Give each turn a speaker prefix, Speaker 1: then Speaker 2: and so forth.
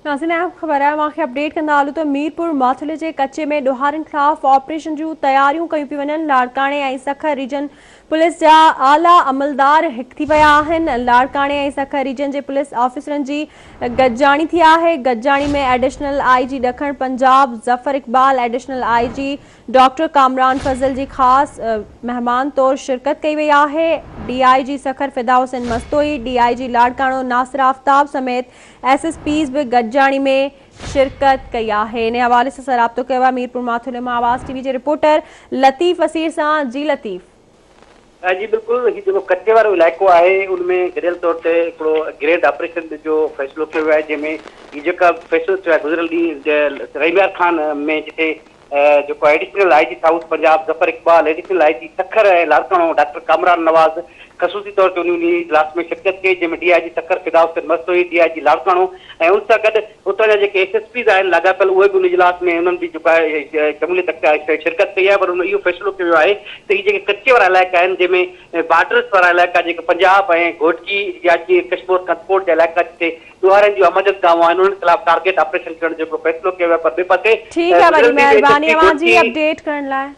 Speaker 1: नाज़रीन अहम ख़बर है मूंखे अपडेट कंदा हलूं त मीरपुर माथुले जे कच्चे में ॾोहारनि ख़िलाफ़ ऑपरेशन जूं तयारियूं कयूं पियूं वञनि। लाड़काणे ऐं सखर रीजन पुलिस जा आला अमलदार हिक थी विया आहिनि। लाड़काणे ऐं सखर रीजन जे पुलिस ऑफिसरनि जी गॾिजाणी थी आहे। गॾिजाणी में एडिशनल IG ॾखण Punjab Zafar Iqbal, additional IG doctor Kamran फज़ल जी ख़ासि मेहमान तौर शिरकत कई वई आहे। DIG सखर फिदा हुसैन मस्तोई, DIG लाड़काणो नासिर आफ्ताब समेत SSPs भी गॾिजाणी में शिरकत कई आहे। इन हवाले से राब्तो कयो आहे मीरपुर माथुले में आवाज़ TV जे रिपोर्टर लतीफ़ असीर सां। जी लतीफ़।
Speaker 2: जी बिल्कुल, ही जो कच्चे वारो इलाइको है उनमें गॾियल तौर ते हिकिड़ो ग्रेड ऑपरेशन जो फ़ैसिलो कयो आहे, जंहिंमें ही जेका फ़ैसिलो थियो आहे गुज़िरियल ॾींहुं रहीमयार खान में, जिते जो additional IG south Punjab Zafar Iqbal, additional IG Sukkur ऐं लाड़काणो डॉक्टर कामरान नवाज़ ख़सूसी तौर ते उन इजलास में शिरकत कई, जंहिंमें DIG सखर फिदा हुसैन मस्तोई, DIG लाड़काणो ऐं उन सां गॾु उतां जा जेके SSPs आहिनि लाॻापियल, उहे बि उन इजलास में उन्हनि बि जेको आहे शमूलियत शिरकत कई आहे। पर उन इहो फ़ैसिलो कयो आहे त ही जेके कच्चे वारा इलाइक़ा आहिनि, जंहिंमें बॉर्डर्स वारा इलाइक़ा जेके पंजाब ऐं घोटकी या कश्मीर खतकोट जा इलाइक़ा, जिते ॾोहारनि जूं अमजद गांव आहिनि, उन्हनि ख़िलाफ़ टारगेट ऑपरेशन करण जो फ़ैसिलो कयो आहे। पर ॿिए पासे
Speaker 1: ठीक है, बड़ी मेहरबानी अवां जी अपडेट करण लाइ।